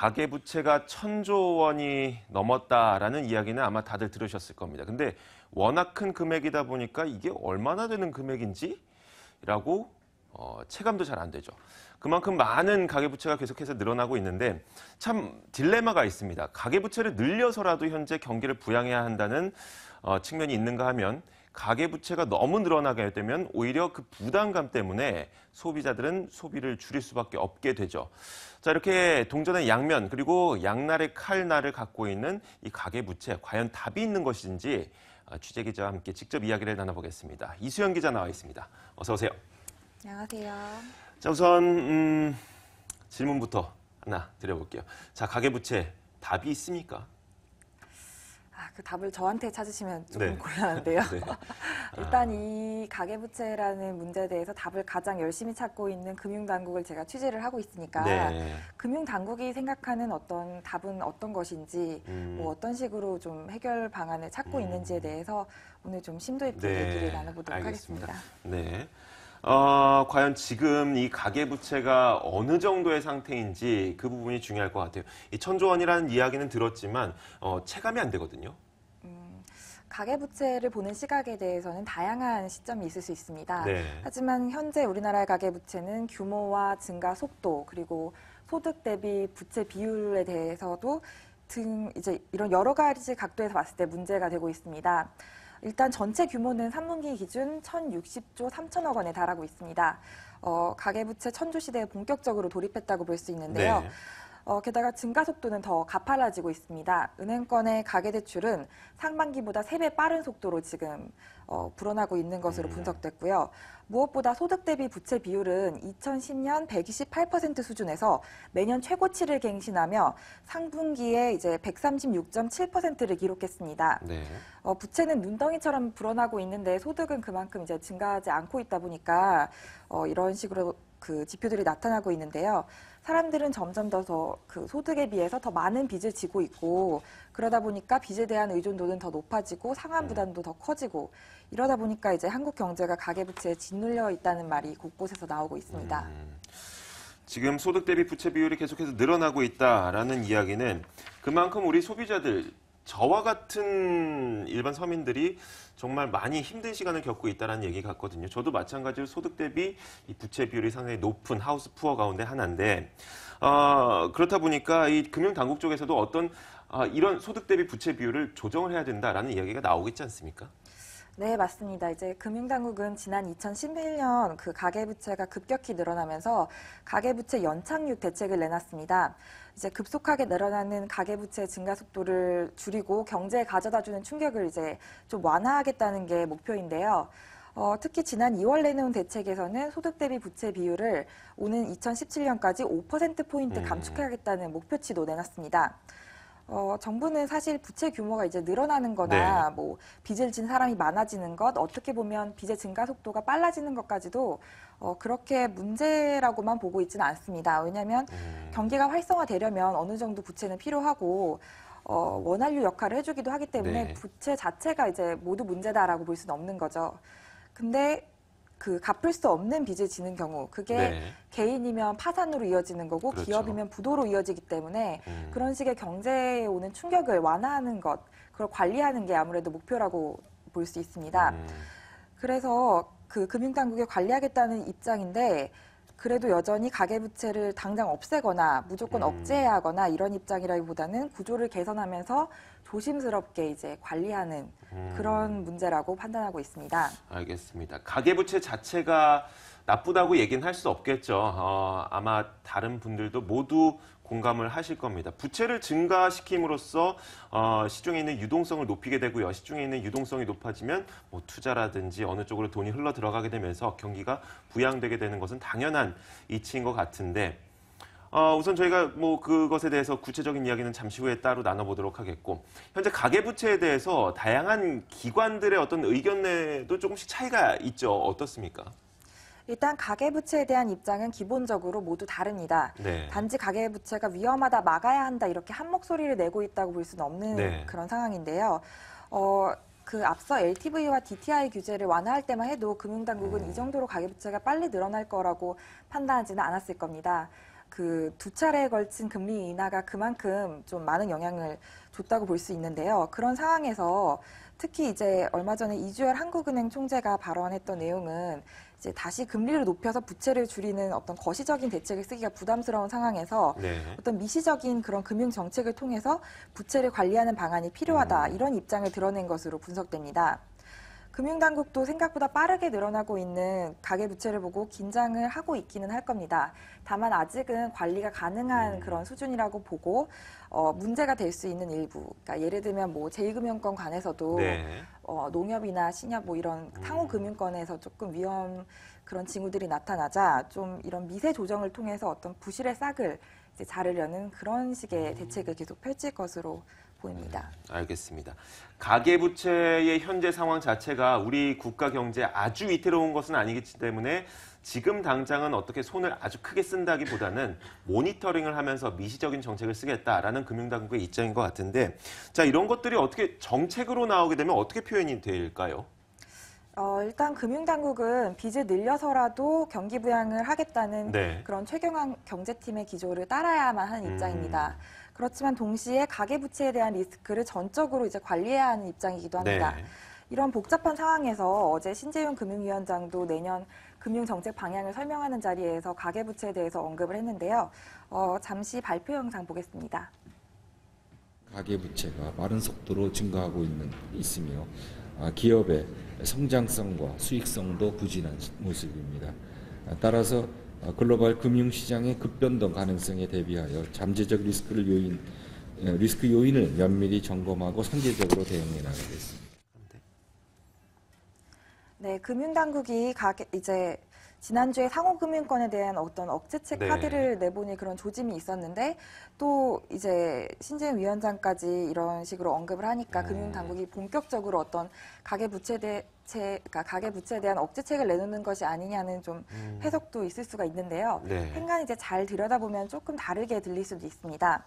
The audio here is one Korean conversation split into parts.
가계부채가 1,000조 원이 넘었다라는 이야기는 아마 다들 들으셨을 겁니다. 근데 워낙 큰 금액이다 보니까 이게 얼마나 되는 금액인지라고 체감도 잘 안 되죠. 그만큼 많은 가계부채가 계속해서 늘어나고 있는데 참 딜레마가 있습니다. 가계부채를 늘려서라도 현재 경기를 부양해야 한다는 측면이 있는가 하면 가계부채가 너무 늘어나게 되면 오히려 그 부담감 때문에 소비자들은 소비를 줄일 수밖에 없게 되죠. 자, 이렇게 동전의 양면 그리고 양날의 칼날을 갖고 있는 이 가계부채 과연 답이 있는 것인지 취재기자와 함께 직접 이야기를 나눠보겠습니다. 이수연 기자 나와 있습니다. 어서 오세요. 안녕하세요. 자, 우선 질문부터 하나 드려볼게요. 자, 가계부채 답이 있습니까? 그 답을 저한테 찾으시면 조금 네. 곤란한데요. 네. 일단 이 가계부채라는 문제에 대해서 답을 가장 열심히 찾고 있는 금융당국을 제가 취재를 하고 있으니까 네. 금융당국이 생각하는 어떤 답은 어떤 것인지 뭐 어떤 식으로 좀 해결 방안을 찾고 있는지에 대해서 오늘 좀 심도 있게 얘기를 나눠보도록 알겠습니다. 하겠습니다. 네. 과연 지금 이 가계부채가 어느 정도의 상태인지 그 부분이 중요할 것 같아요. 이 1,000조 원이라는 이야기는 들었지만 체감이 안 되거든요. 가계부채를 보는 시각에 대해서는 다양한 시점이 있을 수 있습니다. 네. 하지만 현재 우리나라의 가계부채는 규모와 증가 속도 그리고 소득 대비 부채 비율에 대해서도 이제 이런 여러 가지 각도에서 봤을 때 문제가 되고 있습니다. 일단 전체 규모는 3분기 기준 1,060조 3천억 원에 달하고 있습니다. 가계부채 1,000조 시대에 본격적으로 돌입했다고 볼 수 있는데요. 네. 게다가 증가 속도는 더 가팔라지고 있습니다. 은행권의 가계대출은 상반기보다 3배 빠른 속도로 지금 불어나고 있는 것으로 분석됐고요. 무엇보다 소득 대비 부채 비율은 2010년 128% 수준에서 매년 최고치를 갱신하며 상분기에 이제 136.7%를 기록했습니다. 네. 부채는 눈덩이처럼 불어나고 있는데 소득은 그만큼 이제 증가하지 않고 있다 보니까 이런 식으로 그 지표들이 나타나고 있는데요. 사람들은 점점 더 그 소득에 비해서 더 많은 빚을 지고 있고 그러다 보니까 빚에 대한 의존도는 더 높아지고 상환 부담도 더 커지고 이러다 보니까 이제 한국 경제가 가계부채에 짓눌려 있다는 말이 곳곳에서 나오고 있습니다. 지금 소득 대비 부채 비율이 계속해서 늘어나고 있다라는 이야기는 그만큼 우리 소비자들 저와 같은 일반 서민들이 정말 많이 힘든 시간을 겪고 있다는 얘기 같거든요. 저도 마찬가지로 소득 대비 이 부채 비율이 상당히 높은 하우스 푸어 가운데 하나인데 그렇다 보니까 이 금융당국 쪽에서도 어떤 이런 소득 대비 부채 비율을 조정을 해야 된다라는 이야기가 나오겠지 않습니까? 네, 맞습니다. 이제 금융당국은 지난 2011년 그 가계부채가 급격히 늘어나면서 가계부채 연착륙 대책을 내놨습니다. 이제 급속하게 늘어나는 가계부채 증가 속도를 줄이고 경제에 가져다주는 충격을 이제 좀 완화하겠다는 게 목표인데요. 특히 지난 2월 내놓은 대책에서는 소득 대비 부채 비율을 오는 2017년까지 5%포인트 감축하겠다는 목표치도 내놨습니다. 정부는 사실 부채 규모가 이제 늘어나는 거나 뭐 빚을 진 사람이 많아지는 것, 어떻게 보면 빚의 증가 속도가 빨라지는 것까지도 그렇게 문제라고만 보고 있지는 않습니다. 왜냐하면 경기가 활성화되려면 어느 정도 부채는 필요하고 원활류 역할을 해주기도 하기 때문에 부채 자체가 이제 모두 문제다라고 볼 수는 없는 거죠. 근데 그 갚을 수 없는 빚을 지는 경우 그게 개인이면 파산으로 이어지는 거고 그렇죠. 기업이면 부도로 이어지기 때문에 그런 식의 경제에 오는 충격을 완화하는 것, 그걸 관리하는 게 아무래도 목표라고 볼 수 있습니다. 그래서 그 금융당국이 관리하겠다는 입장인데 그래도 여전히 가계부채를 당장 없애거나 무조건 억제해야 하거나 이런 입장이라기보다는 구조를 개선하면서 조심스럽게 이제 관리하는 그런 문제라고 판단하고 있습니다. 알겠습니다. 가계부채 자체가 나쁘다고 얘기는 할 수 없겠죠. 아마 다른 분들도 모두 공감을 하실 겁니다. 부채를 증가시킴으로써 시중에 있는 유동성을 높이게 되고요. 시중에 있는 유동성이 높아지면 뭐 투자라든지 어느 쪽으로 돈이 흘러 들어가게 되면서 경기가 부양되게 되는 것은 당연한 이치인 것 같은데 우선 저희가 뭐 그것에 대해서 구체적인 이야기는 잠시 후에 따로 나눠보도록 하겠고 현재 가계부채에 대해서 다양한 기관들의 어떤 의견에도 조금씩 차이가 있죠. 어떻습니까? 일단 가계부채에 대한 입장은 기본적으로 모두 다릅니다. 단지 가계부채가 위험하다, 막아야 한다 이렇게 한 목소리를 내고 있다고 볼 수는 없는 그런 상황인데요. 그 앞서 LTV와 DTI 규제를 완화할 때만 해도 금융당국은 이 정도로 가계부채가 빨리 늘어날 거라고 판단하지는 않았을 겁니다. 그 두 차례에 걸친 금리 인하가 그만큼 좀 많은 영향을 줬다고 볼 수 있는데요. 그런 상황에서 특히 이제 얼마 전에 이주열 한국은행 총재가 발언했던 내용은 이제 다시 금리를 높여서 부채를 줄이는 어떤 거시적인 대책을 쓰기가 부담스러운 상황에서 네. 어떤 미시적인 그런 금융 정책을 통해서 부채를 관리하는 방안이 필요하다 이런 입장을 드러낸 것으로 분석됩니다. 금융당국도 생각보다 빠르게 늘어나고 있는 가계부채를 보고 긴장을 하고 있기는 할 겁니다. 다만 아직은 관리가 가능한 그런 수준이라고 보고 문제가 될 수 있는 일부, 그러니까 예를 들면 뭐 제2금융권 관해서도 네. 농협이나 신협 뭐 이런 상호금융권에서 조금 위험 그런 징후들이 나타나자 좀 이런 미세 조정을 통해서 어떤 부실의 싹을 이제 자르려는 그런 식의 대책을 계속 펼칠 것으로 보입니다. 알겠습니다. 가계부채의 현재 상황 자체가 우리 국가 경제에 아주 위태로운 것은 아니기 때문에 지금 당장은 어떻게 손을 아주 크게 쓴다기보다는 모니터링을 하면서 미시적인 정책을 쓰겠다라는 금융당국의 입장인 것 같은데, 자, 이런 것들이 어떻게 정책으로 나오게 되면 어떻게 표현이 될까요? 일단 금융당국은 빚을 늘려서라도 경기 부양을 하겠다는 네. 그런 최경환 경제팀의 기조를 따라야만 하는 입장입니다. 그렇지만 동시에 가계부채에 대한 리스크를 전적으로 이제 관리해야 하는 입장이기도 합니다. 네. 이런 복잡한 상황에서 어제 신재용 금융위원장도 내년 금융정책 방향을 설명하는 자리에서 가계부채에 대해서 언급을 했는데요. 잠시 발표 영상 보겠습니다. 가계부채가 빠른 속도로 증가하고 있으며 기업의 성장성과 수익성도 부진한 모습입니다. 따라서 글로벌 금융시장의 급변동 가능성에 대비하여 잠재적 리스크 요인을 면밀히 점검하고 선제적으로 대응해 나가겠습니다. 네, 금융당국이 이제 지난주에 상호금융권에 대한 어떤 억제책 네. 카드를 내보니 그런 조짐이 있었는데 또 이제 신재용 위원장까지 이런 식으로 언급을 하니까 금융당국이 본격적으로 어떤 그러니까 가계부채에 대한 억제책을 내놓는 것이 아니냐는 좀 해석도 있을 수가 있는데요. 네. 행간이 이제 잘 들여다보면 조금 다르게 들릴 수도 있습니다.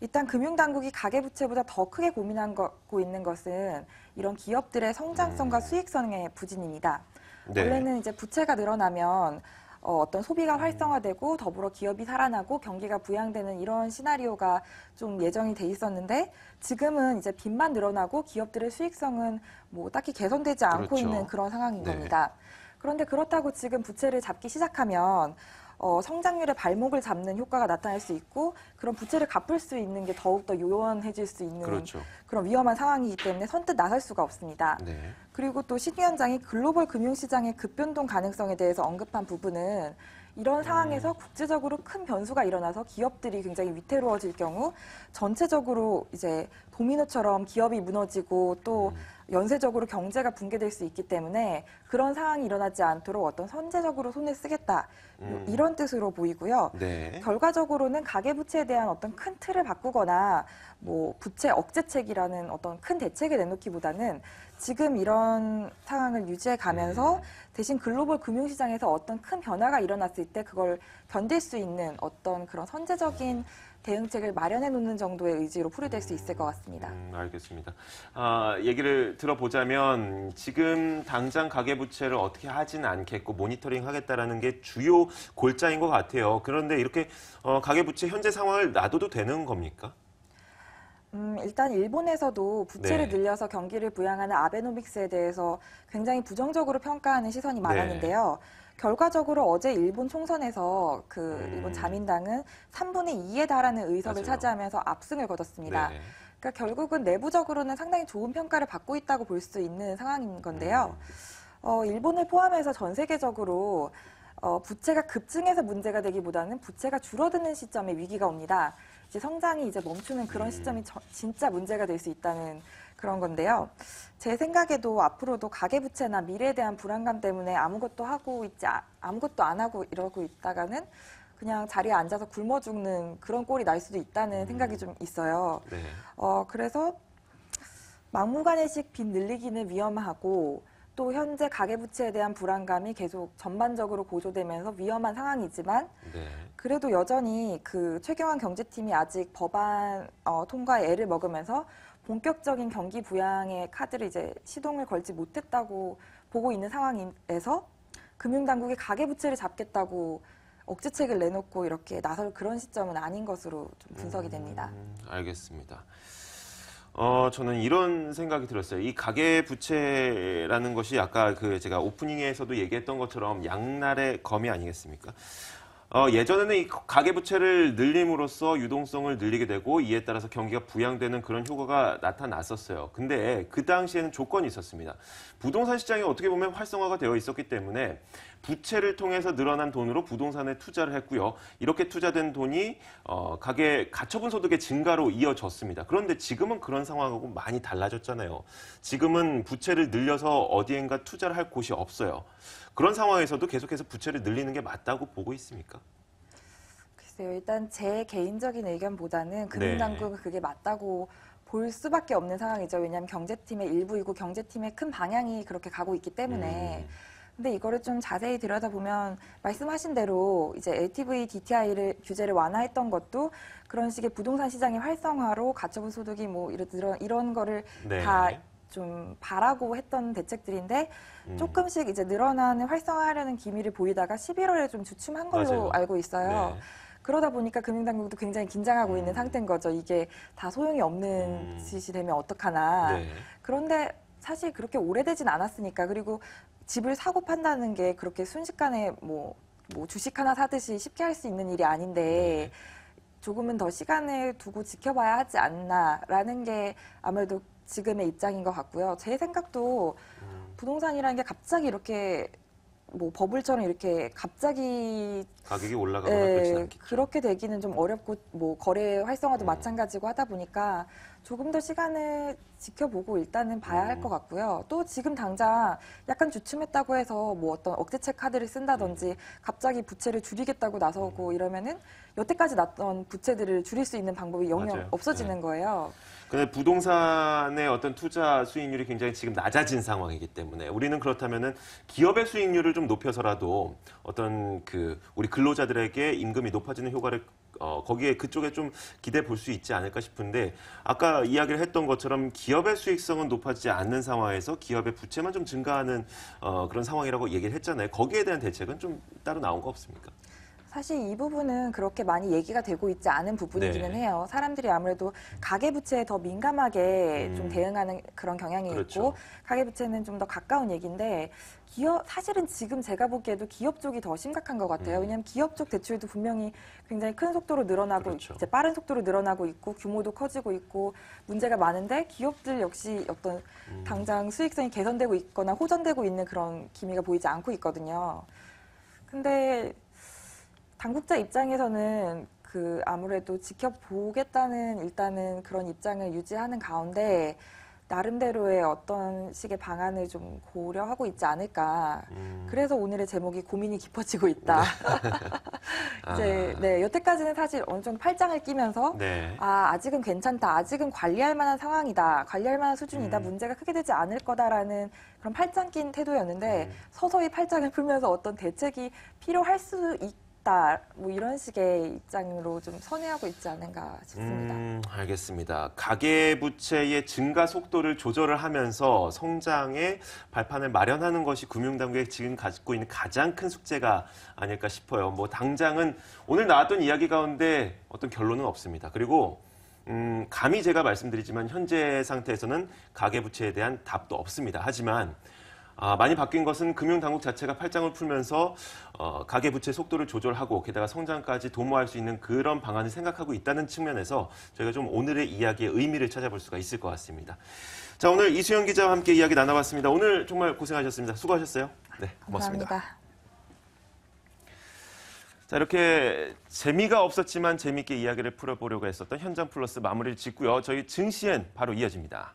일단 금융당국이 가계부채보다 더 크게 고민하고 있는 것은 이런 기업들의 성장성과 수익성의 부진입니다. 네. 원래는 이제 부채가 늘어나면 어떤 소비가 활성화되고 더불어 기업이 살아나고 경기가 부양되는 이런 시나리오가 좀 예정이 돼 있었는데 지금은 이제 빚만 늘어나고 기업들의 수익성은 뭐 딱히 개선되지 않고 그렇죠. 있는 그런 상황인 네. 겁니다. 그런데 그렇다고 지금 부채를 잡기 시작하면 성장률의 발목을 잡는 효과가 나타날 수 있고 그런 부채를 갚을 수 있는 게 더욱더 요원해질 수 있는 그렇죠. 그런 위험한 상황이기 때문에 선뜻 나설 수가 없습니다. 네. 그리고 또 신 위원장이 글로벌 금융시장의 급변동 가능성에 대해서 언급한 부분은 이런 상황에서 국제적으로 큰 변수가 일어나서 기업들이 굉장히 위태로워질 경우 전체적으로 이제 도미노처럼 기업이 무너지고 또 연쇄적으로 경제가 붕괴될 수 있기 때문에 그런 상황이 일어나지 않도록 어떤 선제적으로 손을 쓰겠다 이런 뜻으로 보이고요. 네. 결과적으로는 가계부채에 대한 어떤 큰 틀을 바꾸거나 뭐 부채 억제책이라는 어떤 큰 대책을 내놓기보다는 지금 이런 상황을 유지해 가면서 대신 글로벌 금융시장에서 어떤 큰 변화가 일어났을 때 그걸 견딜 수 있는 어떤 그런 선제적인 대응책을 마련해 놓는 정도의 의지로 풀이될 수 있을 것 같습니다. 알겠습니다. 얘기를 들어보자면 지금 당장 가계부채를 어떻게 하진 않겠고 모니터링 하겠다라는 게 주요 골자인 것 같아요. 그런데 이렇게 가계부채 현재 상황을 놔둬도 되는 겁니까? 일단 일본에서도 부채를 네. 늘려서 경기를 부양하는 아베노믹스에 대해서 굉장히 부정적으로 평가하는 시선이 많았는데요. 결과적으로 어제 일본 총선에서 일본 자민당은 3분의 2에 달하는 의석을 맞아요. 차지하면서 압승을 거뒀습니다. 네. 그러니까 결국은 내부적으로는 상당히 좋은 평가를 받고 있다고 볼 수 있는 상황인 건데요. 일본을 포함해서 전 세계적으로 부채가 급증해서 문제가 되기보다는 부채가 줄어드는 시점에 위기가 옵니다. 이제 성장이 이제 멈추는 그런 시점이 진짜 문제가 될 수 있다는 그런 건데요. 제 생각에도 앞으로도 가계부채나 미래에 대한 불안감 때문에 아무것도 안 하고 이러고 있다가는 그냥 자리에 앉아서 굶어 죽는 그런 꼴이 날 수도 있다는 생각이 좀 있어요. 네. 그래서 막무가내식 빚 늘리기는 위험하고 또 현재 가계부채에 대한 불안감이 계속 전반적으로 고조되면서 위험한 상황이지만 네. 그래도 여전히 그 최경환 경제팀이 아직 법안 통과에 애를 먹으면서 본격적인 경기 부양의 카드를 이제 시동을 걸지 못했다고 보고 있는 상황에서 금융당국이 가계부채를 잡겠다고 억제책을 내놓고 이렇게 나설 그런 시점은 아닌 것으로 좀 분석이 됩니다. 알겠습니다. 저는 이런 생각이 들었어요. 이 가계부채라는 것이 아까 제가 오프닝에서도 얘기했던 것처럼 양날의 검이 아니겠습니까? 예전에는 이 가계부채를 늘림으로써 유동성을 늘리게 되고 이에 따라서 경기가 부양되는 그런 효과가 나타났었어요. 근데 그 당시에는 조건이 있었습니다. 부동산 시장이 어떻게 보면 활성화가 되어 있었기 때문에 부채를 통해서 늘어난 돈으로 부동산에 투자를 했고요. 이렇게 투자된 돈이 가처분 소득의 증가로 이어졌습니다. 그런데 지금은 그런 상황하고 많이 달라졌잖아요. 지금은 부채를 늘려서 어디엔가 투자를 할 곳이 없어요. 그런 상황에서도 계속해서 부채를 늘리는 게 맞다고 보고 있습니까? 글쎄요. 일단 제 개인적인 의견보다는 금융당국은 그게 맞다고 볼 수밖에 없는 상황이죠. 왜냐하면 경제팀의 일부이고 경제팀의 큰 방향이 그렇게 가고 있기 때문에. 근데 이거를 좀 자세히 들여다보면 말씀하신 대로 이제 LTV, DTI 규제를 완화했던 것도 그런 식의 부동산 시장의 활성화로 가처분 소득이 뭐 이런 거를 네. 다 좀 바라고 했던 대책들인데 조금씩 이제 늘어나는 활성화하려는 기미를 보이다가 11월에 좀 주춤한 걸로 맞아요. 알고 있어요. 네. 그러다 보니까 금융당국도 굉장히 긴장하고 있는 상태인 거죠. 이게 다 소용이 없는 짓이 되면 어떡하나. 네. 그런데 사실 그렇게 오래되진 않았으니까. 그리고 집을 사고 판다는 게 그렇게 순식간에 뭐 주식 하나 사듯이 쉽게 할 수 있는 일이 아닌데 조금은 더 시간을 두고 지켜봐야 하지 않나라는 게 아무래도 지금의 입장인 것 같고요. 제 생각도 부동산이라는 게 갑자기 이렇게 뭐 버블처럼 이렇게 갑자기 가격이 올라가거나 그렇진 않겠죠. 그렇게 되기는 좀 어렵고 뭐 거래 활성화도 마찬가지고 하다 보니까 조금 더 시간을 지켜보고 일단은 봐야 할 것 같고요. 또 지금 당장 약간 주춤했다고 해서 뭐 어떤 억제책 카드를 쓴다든지 갑자기 부채를 줄이겠다고 나서고 이러면은 여태까지 났던 부채들을 줄일 수 있는 방법이 영영 맞아요. 없어지는 거예요. 근데 부동산의 어떤 투자 수익률이 굉장히 지금 낮아진 상황이기 때문에 우리는 그렇다면은 기업의 수익률을 좀 높여서라도 어떤 우리 근로자들에게 임금이 높아지는 효과를 거기에 그쪽에 좀 기대해 볼 수 있지 않을까 싶은데 아까 이야기를 했던 것처럼 기업의 수익성은 높아지지 않는 상황에서 기업의 부채만 좀 증가하는 그런 상황이라고 얘기를 했잖아요. 거기에 대한 대책은 좀 따로 나온 거 없습니까? 사실 이 부분은 그렇게 많이 얘기가 되고 있지 않은 부분이기는 네. 해요. 사람들이 아무래도 가계부채에 더 민감하게 좀 대응하는 그런 경향이 그렇죠. 있고 가계부채는 좀 더 가까운 얘기인데 사실은 지금 제가 보기에도 기업 쪽이 더 심각한 것 같아요. 왜냐하면 기업 쪽 대출도 분명히 굉장히 큰 속도로 늘어나고 그렇죠. 이제 빠른 속도로 늘어나고 있고 규모도 커지고 있고 문제가 많은데 기업들 역시 어떤 당장 수익성이 개선되고 있거나 호전되고 있는 그런 기미가 보이지 않고 있거든요. 근데 당국자 입장에서는 아무래도 지켜보겠다는 일단은 그런 입장을 유지하는 가운데 나름대로의 어떤 식의 방안을 좀 고려하고 있지 않을까. 그래서 오늘의 제목이 고민이 깊어지고 있다. 이제 여태까지는 사실 어느 정도 팔짱을 끼면서 네. 아직은 괜찮다. 아직은 관리할 만한 상황이다. 관리할 만한 수준이다. 문제가 크게 되지 않을 거다라는 그런 팔짱 낀 태도였는데 서서히 팔짱을 풀면서 어떤 대책이 필요할 수 있다. 뭐 이런 식의 입장으로 좀 선회하고 있지 않은가 싶습니다. 알겠습니다. 가계부채의 증가 속도를 조절을 하면서 성장의 발판을 마련하는 것이 금융당국이 지금 가지고 있는 가장 큰 숙제가 아닐까 싶어요. 뭐 당장은 오늘 나왔던 이야기 가운데 어떤 결론은 없습니다. 그리고 감히 제가 말씀드리지만 현재 상태에서는 가계부채에 대한 답도 없습니다. 하지만 많이 바뀐 것은 금융당국 자체가 팔짱을 풀면서 가계부채 속도를 조절하고 게다가 성장까지 도모할 수 있는 그런 방안을 생각하고 있다는 측면에서 저희가 좀 오늘의 이야기의 의미를 찾아볼 수가 있을 것 같습니다. 자, 오늘 이수연 기자와 함께 이야기 나눠봤습니다. 오늘 정말 고생하셨습니다. 수고하셨어요. 네, 고맙습니다. 감사합니다. 자, 이렇게 재미가 없었지만 재미있게 이야기를 풀어보려고 했었던 현장 플러스 마무리를 짓고요. 저희 증시엔 바로 이어집니다.